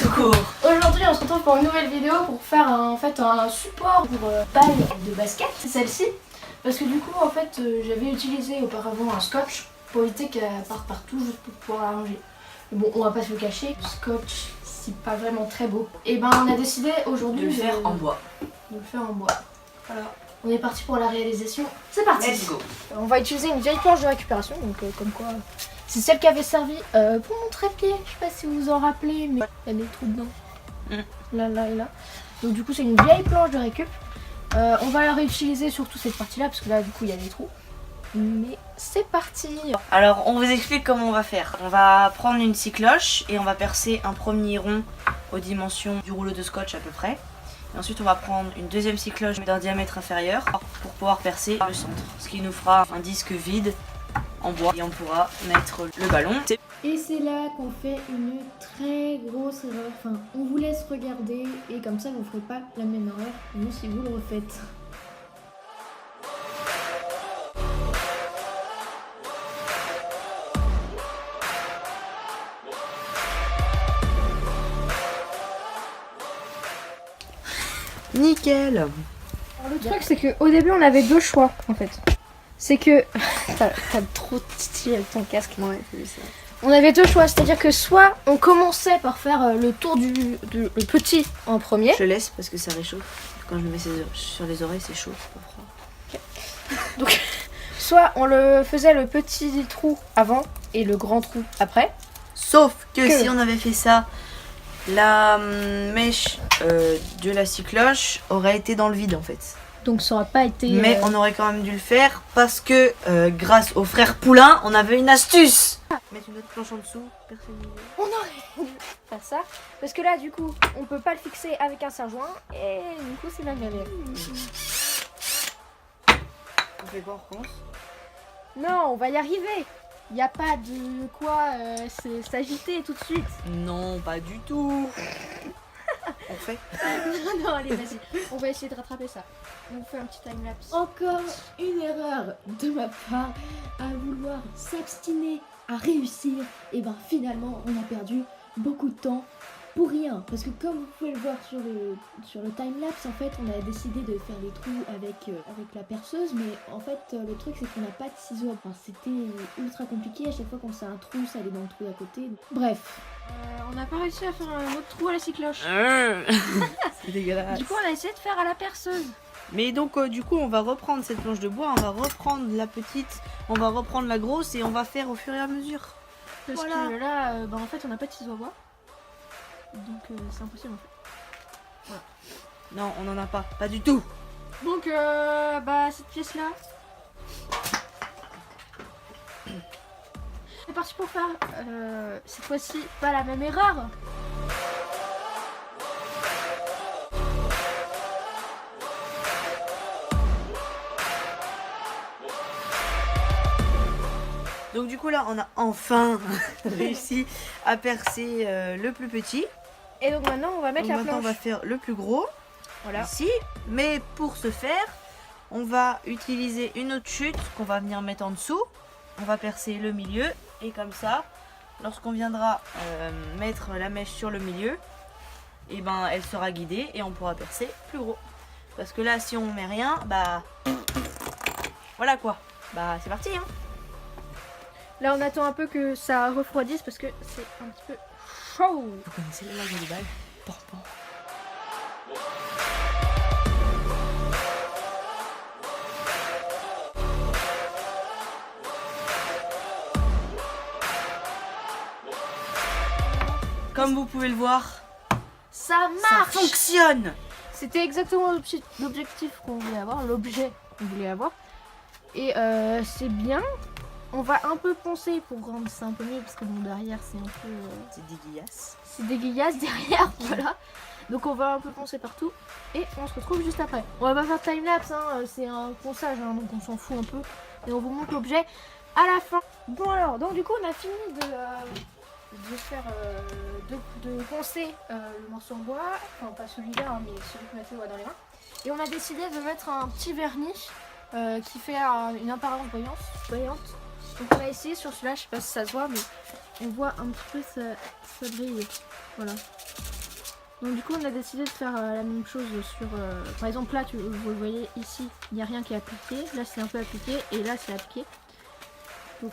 tout court. Aujourd'hui on se retrouve pour une nouvelle vidéo pour faire en fait un support pour balle de basket, c'est celle-ci. Parce que du coup en fait j'avais utilisé auparavant un scotch pour éviter qu'elle parte partout juste pour pouvoir la ranger. Mais bon, on va pas se le cacher, le scotch c'est pas vraiment très beau. Et ben on a décidé aujourd'hui de le faire en bois. De le faire en bois. Voilà. On est parti pour la réalisation. C'est parti. Let's go. On va utiliser une vieille planche de récupération, donc comme quoi c'est celle qui avait servi pour mon trépied. Je sais pas si vous vous en rappelez, mais il y a des trous dedans. Là, là et là. Donc du coup c'est une vieille planche de récup. On va la réutiliser surtout cette partie-là parce que là du coup il y a des trous. Mais c'est parti. Alors on vous explique comment on va faire. On va prendre une scie cloche et on va percer un premier rond aux dimensions du rouleau de scotch à peu près. Et ensuite on va prendre une deuxième scie cloche d'un diamètre inférieur pour pouvoir percer le centre. Ce qui nous fera un disque vide en bois et on pourra mettre le ballon. Et c'est là qu'on fait une très grosse erreur. Enfin, on vous laisse regarder et comme ça vous ne ferez pas la même erreur nous si vous le refaites. Nickel. Alors, le truc c'est qu'au début on avait deux choix en fait. C'est que t'as trop titillé avec ton casque. Ouais, c'est ça. On avait deux choix, c'est-à-dire que soit on commençait par faire le tour le petit en premier. Je laisse parce que ça réchauffe. Quand je le mets sur les oreilles, c'est chaud, c'est pas froid. Okay. Donc, soit on le faisait le petit trou avant et le grand trou après. Sauf que si on avait fait ça, la mèche de la scie cloche aurait été dans le vide en fait. Donc ça aurait pas été... Mais on aurait quand même dû le faire parce que grâce au frère Poulain, on avait une astuce. Mettre une autre planche en dessous, personne n'y va. On aurait dû faire ça. Parce que là du coup, on peut pas le fixer avec un serre-joint et du coup c'est la galère. On fait quoi, on recommence? Non, on va y arriver. Il n'y a pas de quoi s'agiter tout de suite. Non, pas du tout. On fait. Non, allez, vas-y. On va essayer de rattraper ça. On fait un petit time-lapse. Encore une erreur de ma part à vouloir s'abstiner à réussir. Et ben finalement, on a perdu beaucoup de temps pour rien. Parce que comme vous pouvez le voir sur le time-lapse, en fait, on a décidé de faire les trous avec la perceuse. Mais en fait, le truc, c'est qu'on n'a pas de ciseaux. Enfin, c'était ultra compliqué. À chaque fois qu'on faisait un trou, ça allait dans le trou d'à côté. Bref. On n'a pas réussi à faire un autre trou à la scie cloche. C'est dégueulasse. Du coup, on a essayé de faire à la perceuse. Mais donc du coup on va reprendre cette planche de bois, on va reprendre la petite, on va reprendre la grosse et on va faire au fur et à mesure. Parce que là, en fait on n'a pas de ciseaux à bois. Donc c'est impossible en fait. Voilà. Non, on n'en a pas du tout. Donc cette pièce là. C'est parti pour faire cette fois-ci pas la même erreur. Donc du coup là on a enfin réussi à percer le plus petit. Et donc maintenant on va mettre la planche. Maintenant on va faire le plus gros. Voilà. Ici. Mais pour ce faire, on va utiliser une autre chute qu'on va venir mettre en dessous. On va percer le milieu et comme ça, lorsqu'on viendra mettre la mèche sur le milieu, et ben elle sera guidée et on pourra percer plus gros. Parce que là si on met rien, bah voilà quoi. Bah c'est parti hein. Là on attend un peu que ça refroidisse parce que c'est un petit peu chaud. Vous connaissez le lac de balle? Porpon. Comme vous pouvez le voir, ça marche. Ça fonctionne. C'était exactement l'objectif qu'on voulait avoir, l'objet qu'on voulait avoir. Et c'est bien. On va un peu poncer pour rendre ça un peu mieux parce que bon derrière c'est un peu... C'est dégueulasse. C'est dégueulasse derrière, voilà. Donc on va un peu poncer partout et on se retrouve juste après. On va pas faire time-lapse, hein, c'est un ponçage, hein, donc on s'en fout un peu. Et on vous montre l'objet à la fin. Bon alors, donc du coup on a fini de faire de poncer le morceau en bois, enfin pas celui-là hein, mais celui que Mathieu a dans les mains. Et on a décidé de mettre un petit vernis qui fait une apparence voyante. Donc on a essayé sur celui-là, je sais pas si ça se voit mais on voit un petit peu ça brille. Voilà. Donc du coup on a décidé de faire la même chose sur... par exemple là, vous le voyez ici, il n'y a rien qui est appliqué. Là c'est un peu appliqué et là c'est appliqué. Donc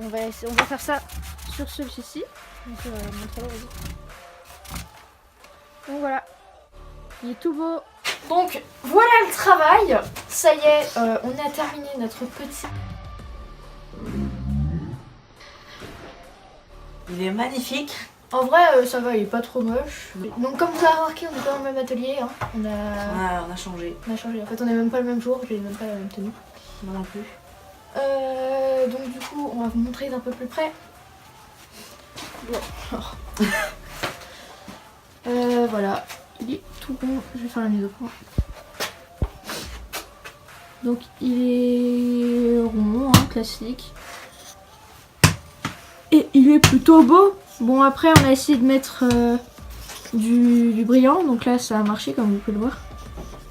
on va faire ça sur celui-ci. Donc montre-le, vas-y. Donc voilà. Il est tout beau. Donc voilà le travail. Ça y est, on a terminé notre petit... Il est magnifique. En vrai, ça va, il est pas trop moche. Donc comme vous avez remarqué, on est pas dans le même atelier. Hein. On a changé. On a changé. En fait, on est même pas le même jour. J'ai même pas la même tenue. Moi non plus. Donc du coup, on va vous montrer d'un peu plus près. Bon. Voilà. Il est tout rond. Je vais faire la mise au point. Donc il est rond, hein, classique. Et il est plutôt beau. Bon, après on a essayé de mettre du brillant, donc là ça a marché comme vous pouvez le voir.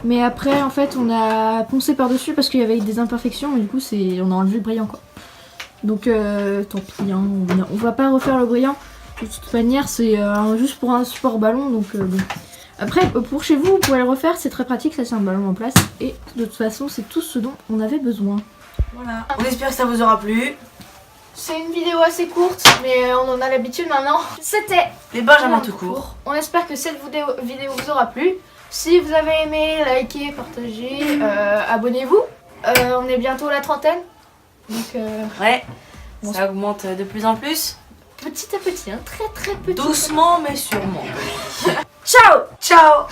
Mais après en fait on a poncé par dessus parce qu'il y avait des imperfections et du coup on a enlevé le brillant quoi. Donc tant pis, hein, on va pas refaire le brillant. De toute manière c'est juste pour un support ballon, donc bon. Après pour chez vous, vous pouvez le refaire, c'est très pratique, ça c'est un ballon en place. Et de toute façon c'est tout ce dont on avait besoin. Voilà, on espère que ça vous aura plu. C'est une vidéo assez courte, mais on en a l'habitude maintenant. C'était les Benjamins tout court. On espère que cette vidéo vous aura plu. Si vous avez aimé, likez, partagez, abonnez-vous. On est bientôt à la 30aine. Donc, ouais, ça augmente de plus en plus. Petit à petit, hein, très très petit. Doucement mais sûrement. Ciao. Ciao.